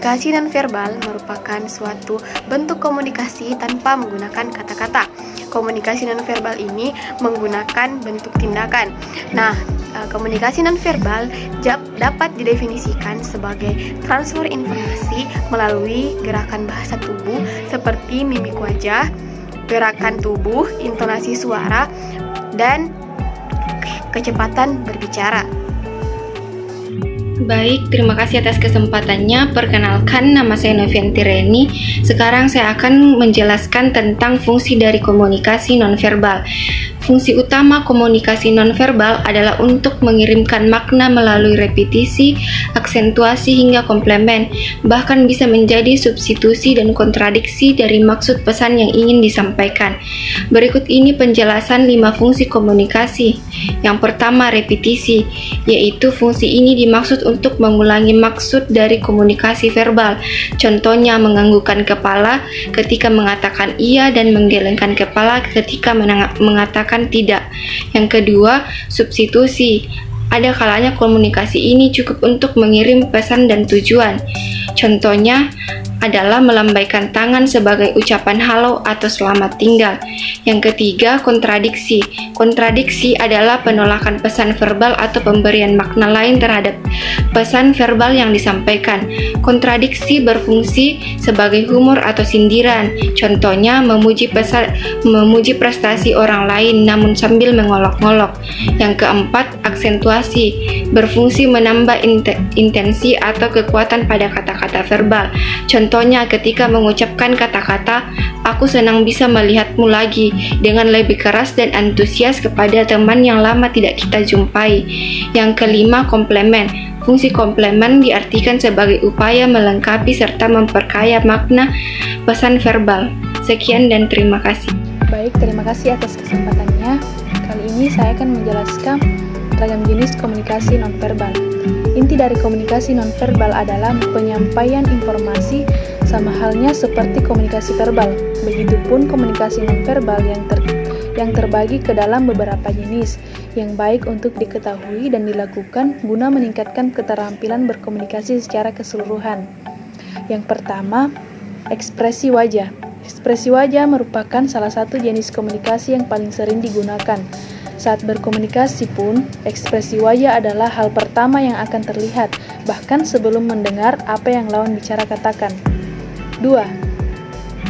Komunikasi nonverbal merupakan suatu bentuk komunikasi tanpa menggunakan kata-kata. Komunikasi nonverbal ini menggunakan bentuk tindakan. Nah, komunikasi nonverbal dapat didefinisikan sebagai transfer informasi melalui gerakan bahasa tubuh seperti mimik wajah, gerakan tubuh, intonasi suara, dan kecepatan berbicara. Baik, terima kasih atas kesempatannya. Perkenalkan, nama saya Novianti Reni. Sekarang saya akan menjelaskan tentang fungsi dari komunikasi nonverbal. Fungsi utama komunikasi nonverbal adalah untuk mengirimkan makna melalui repetisi, aksentuasi, hingga komplemen, bahkan bisa menjadi substitusi dan kontradiksi dari maksud pesan yang ingin disampaikan. Berikut ini penjelasan 5 fungsi komunikasi. Yang pertama, repetisi, yaitu fungsi ini dimaksud untuk mengulangi maksud dari komunikasi verbal. Contohnya, menganggukkan kepala ketika mengatakan iya dan menggelengkan kepala ketika mengatakan tidak. Yang kedua, substitusi. Ada kalanya komunikasi ini cukup untuk mengirim pesan dan tujuan. Contohnya adalah melambaikan tangan sebagai ucapan halo atau selamat tinggal. Yang ketiga, kontradiksi. Kontradiksi adalah penolakan pesan verbal atau pemberian makna lain terhadap pesan verbal yang disampaikan. Kontradiksi berfungsi sebagai humor atau sindiran. Contohnya, memuji prestasi orang lain namun sambil mengolok-ngolok. Yang keempat, aksentuasi. Berfungsi menambah intensi atau kekuatan pada kata-kata verbal. Contohnya ketika mengucapkan kata-kata, "Aku senang bisa melihatmu lagi," dengan lebih keras dan antusias kepada teman yang lama tidak kita jumpai. Yang kelima, komplemen. Fungsi komplemen diartikan sebagai upaya melengkapi serta memperkaya makna pesan verbal. Sekian dan terima kasih. Baik, terima kasih atas kesempatannya. Kali ini saya akan menjelaskan ragam jenis komunikasi nonverbal. Inti dari komunikasi nonverbal adalah penyampaian informasi sama halnya seperti komunikasi verbal. Begitupun komunikasi nonverbal yang terbagi ke dalam beberapa jenis yang baik untuk diketahui dan dilakukan guna meningkatkan keterampilan berkomunikasi secara keseluruhan. Yang pertama, ekspresi wajah. Ekspresi wajah merupakan salah satu jenis komunikasi yang paling sering digunakan. Saat berkomunikasi pun, ekspresi wajah adalah hal pertama yang akan terlihat, bahkan sebelum mendengar apa yang lawan bicara katakan. 2.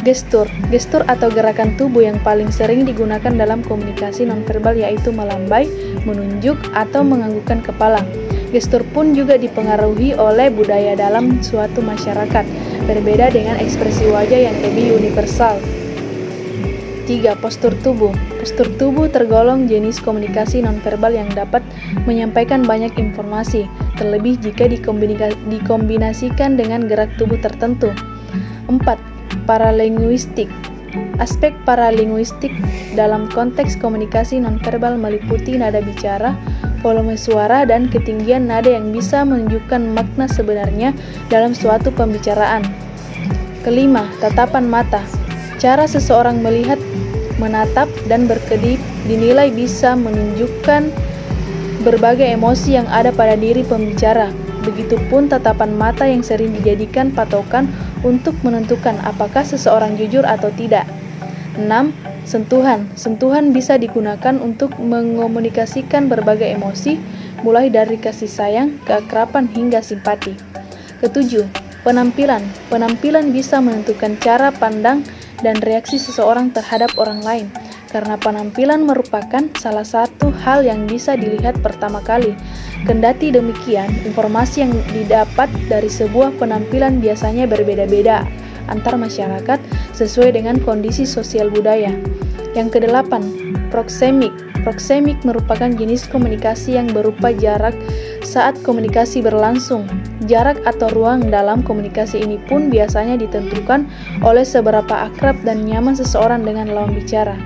Gestur. Gestur atau gerakan tubuh yang paling sering digunakan dalam komunikasi nonverbal yaitu melambai, menunjuk, atau menganggukkan kepala. Gestur pun juga dipengaruhi oleh budaya dalam suatu masyarakat, berbeda dengan ekspresi wajah yang lebih universal. 3. Postur tubuh. Postur tubuh tergolong jenis komunikasi nonverbal yang dapat menyampaikan banyak informasi, terlebih jika dikombinasikan dengan gerak tubuh tertentu. 4. Paralinguistik. Aspek paralinguistik dalam konteks komunikasi nonverbal meliputi nada bicara, volume suara, dan ketinggian nada yang bisa menunjukkan makna sebenarnya dalam suatu pembicaraan. Kelima, tatapan mata. Cara seseorang melihat, menatap, dan berkedip dinilai bisa menunjukkan berbagai emosi yang ada pada diri pembicara. Begitupun tatapan mata yang sering dijadikan patokan untuk menentukan apakah seseorang jujur atau tidak. 6. Sentuhan. Sentuhan bisa digunakan untuk mengomunikasikan berbagai emosi, mulai dari kasih sayang, keakraban, hingga simpati. Ketujuh, penampilan. Penampilan bisa menentukan cara pandang dan reaksi seseorang terhadap orang lain, karena penampilan merupakan salah satu hal yang bisa dilihat pertama kali. Kendati demikian, informasi yang didapat dari sebuah penampilan biasanya berbeda-beda antar masyarakat sesuai dengan kondisi sosial budaya. Yang kedelapan, proksemik. Proksemik merupakan jenis komunikasi yang berupa jarak saat komunikasi berlangsung. Jarak atau ruang dalam komunikasi ini pun biasanya ditentukan oleh seberapa akrab dan nyaman seseorang dengan lawan bicara.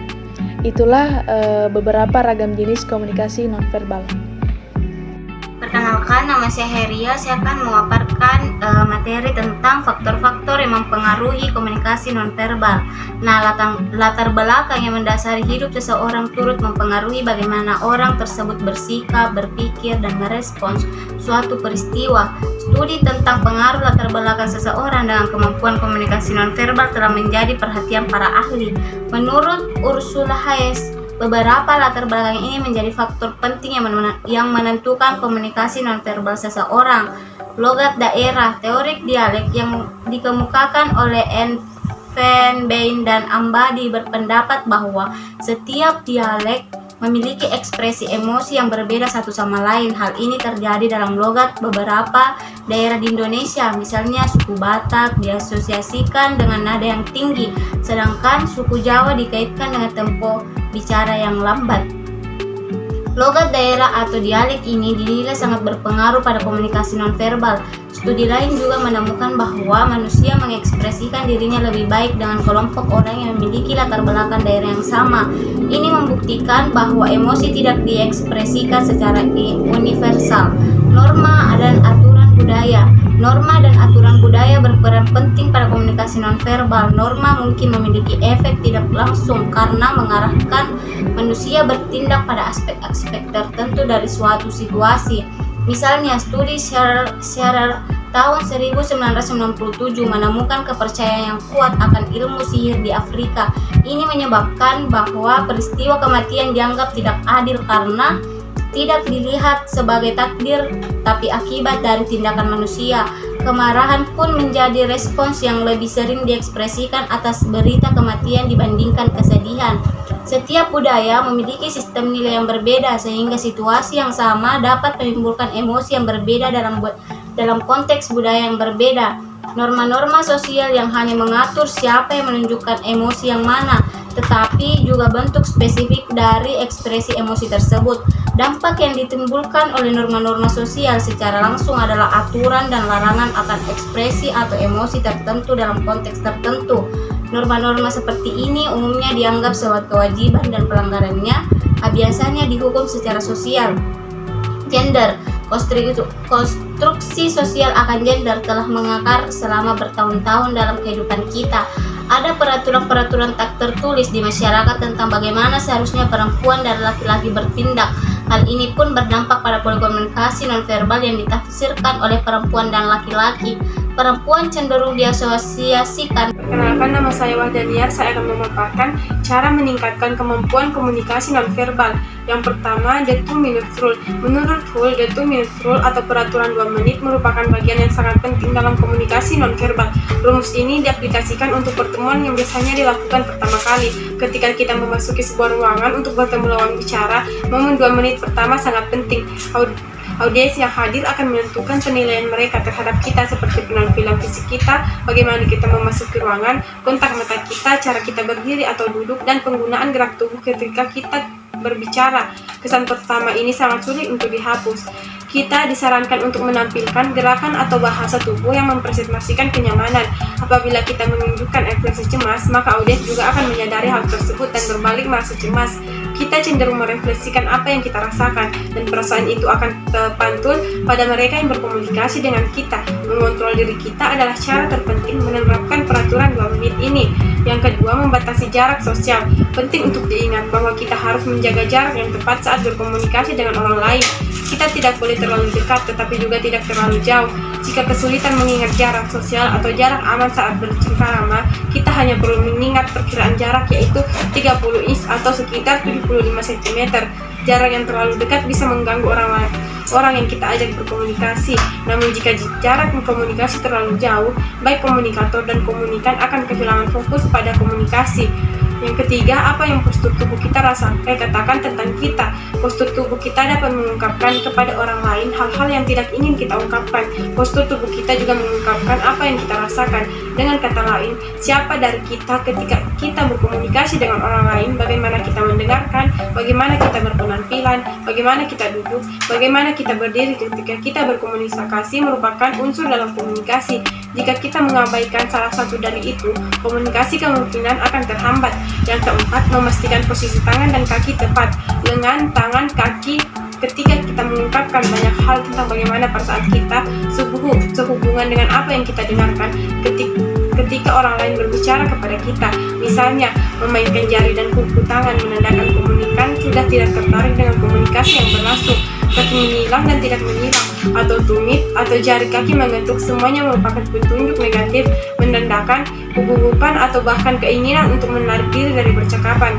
Itulah beberapa ragam jenis komunikasi nonverbal. Perkenalkan, nama saya Heria. Saya akan memaparkan materi tentang faktor-faktor yang mempengaruhi komunikasi nonverbal. Nah, latar belakang yang mendasari hidup seseorang turut mempengaruhi bagaimana orang tersebut bersikap, berpikir, dan merespons suatu peristiwa. Studi tentang pengaruh latar belakang seseorang dengan kemampuan komunikasi nonverbal telah menjadi perhatian para ahli. Menurut Ursula Hayes, beberapa latar belakang ini menjadi faktor penting yang menentukan komunikasi nonverbal seseorang. Logat daerah, teori dialek yang dikemukakan oleh N. Van Bain dan Ambadi berpendapat bahwa setiap dialek memiliki ekspresi emosi yang berbeda satu sama lain. Hal ini terjadi dalam logat beberapa daerah di Indonesia. Misalnya suku Batak diasosiasikan dengan nada yang tinggi, sedangkan suku Jawa dikaitkan dengan tempo bicara yang lambat. Logat daerah atau dialek ini dinilai sangat berpengaruh pada komunikasi nonverbal. Studi lain juga menemukan bahwa manusia mengekspresikan dirinya lebih baik dengan kelompok orang yang memiliki latar belakang daerah yang sama. Ini membuktikan bahwa emosi tidak diekspresikan secara universal. Norma dan aturan budaya. Norma dan aturan budaya berperan penting pada komunikasi nonverbal. Norma mungkin memiliki efek tidak langsung karena mengarahkan manusia bertindak pada aspek-aspek tertentu dari suatu situasi. Misalnya, studi Scherer tahun 1997 menemukan kepercayaan yang kuat akan ilmu sihir di Afrika. Ini menyebabkan bahwa peristiwa kematian dianggap tidak adil karena tidak dilihat sebagai takdir, tapi akibat dari tindakan manusia. Kemarahan pun menjadi respons yang lebih sering diekspresikan atas berita kematian dibandingkan kesedihan. Setiap budaya memiliki sistem nilai yang berbeda, sehingga situasi yang sama dapat menimbulkan emosi yang berbeda dalam konteks budaya yang berbeda. Norma-norma sosial yang hanya mengatur siapa yang menunjukkan emosi yang mana, tetapi juga bentuk spesifik dari ekspresi emosi tersebut. Dampak yang ditimbulkan oleh norma-norma sosial secara langsung adalah aturan dan larangan akan ekspresi atau emosi tertentu dalam konteks tertentu. Norma-norma seperti ini umumnya dianggap sebagai kewajiban dan pelanggarannya biasanya dihukum secara sosial. Gender. Konstruksi sosial akan gender telah mengakar selama bertahun-tahun dalam kehidupan kita. Ada peraturan-peraturan tak tertulis di masyarakat tentang bagaimana seharusnya perempuan dan laki-laki bertindak. Hal ini pun berdampak pada komunikasi nonverbal yang ditafsirkan oleh perempuan dan laki-laki. Perempuan cenderung diasosiasikan. Perkenalkan, nama saya Wahdaniar. Saya akan memaparkan cara meningkatkan kemampuan komunikasi nonverbal. Yang pertama, the 2-minute rule. Menurut rule, the 2-minute rule atau peraturan 2 menit merupakan bagian yang sangat penting dalam komunikasi nonverbal. Rumus ini diaplikasikan untuk pertemuan yang biasanya dilakukan pertama kali. Ketika kita memasuki sebuah ruangan untuk bertemu lawan bicara, momen 2 menit pertama sangat penting. Audiens yang hadir akan menentukan penilaian mereka terhadap kita, seperti penampilan fisik kita, bagaimana kita memasuki ruangan, kontak mata kita, cara kita berdiri atau duduk, dan penggunaan gerak tubuh ketika kita berbicara. Kesan pertama ini sangat sulit untuk dihapus. Kita disarankan untuk menampilkan gerakan atau bahasa tubuh yang mempresentasikan kenyamanan. Apabila kita menunjukkan ekspresi cemas, maka audiens juga akan menyadari hal tersebut dan berbalik merasa cemas. Kita cenderung merefleksikan apa yang kita rasakan, dan perasaan itu akan terpantul pada mereka yang berkomunikasi dengan kita. Mengontrol diri kita adalah cara terpenting menerapkan peraturan 2 menit ini. Yang kedua, membatasi jarak sosial. Penting untuk diingat bahwa kita harus menjaga jarak yang tepat saat berkomunikasi dengan orang lain. Kita tidak boleh terlalu dekat, tetapi juga tidak terlalu jauh. Jika kesulitan mengingat jarak sosial atau jarak aman saat bercengkarama, kita hanya perlu mengingat perkiraan jarak, yaitu 30 inch atau sekitar 75 cm. Jarak yang terlalu dekat bisa mengganggu orang yang kita ajak berkomunikasi. Namun jika jarak komunikasi terlalu jauh, baik komunikator dan komunikan akan kehilangan fokus pada komunikasi. Yang ketiga, apa yang postur tubuh kita katakan tentang kita. Postur tubuh kita dapat mengungkapkan kepada orang lain hal-hal yang tidak ingin kita ungkapkan. Postur tubuh kita juga mengungkapkan apa yang kita rasakan. Dengan kata lain, siapa dari kita ketika kita berkomunikasi dengan orang lain, bagaimana kita mendengarkan, bagaimana kita berpenampilan, bagaimana kita duduk, bagaimana kita berdiri ketika kita berkomunikasi merupakan unsur dalam komunikasi. Jika kita mengabaikan salah satu dari itu, komunikasi kemungkinan akan terhambat. Yang keempat, memastikan posisi tangan dan kaki tepat. Lengan, tangan, kaki ketika kita mengungkapkan banyak hal tentang bagaimana perasaan kita sehubungan dengan apa yang kita dengarkan ketika orang lain berbicara kepada kita. Misalnya, memainkan jari dan kuku tangan menandakan komunikan sudah tidak tertarik dengan komunikasi yang berlangsung. Kaki menyilang dan tidak menyilang, atau tumit atau jari kaki mengetuk, semuanya merupakan petunjuk negatif menandakan kegugupan atau bahkan keinginan untuk menarik diri dari percakapan.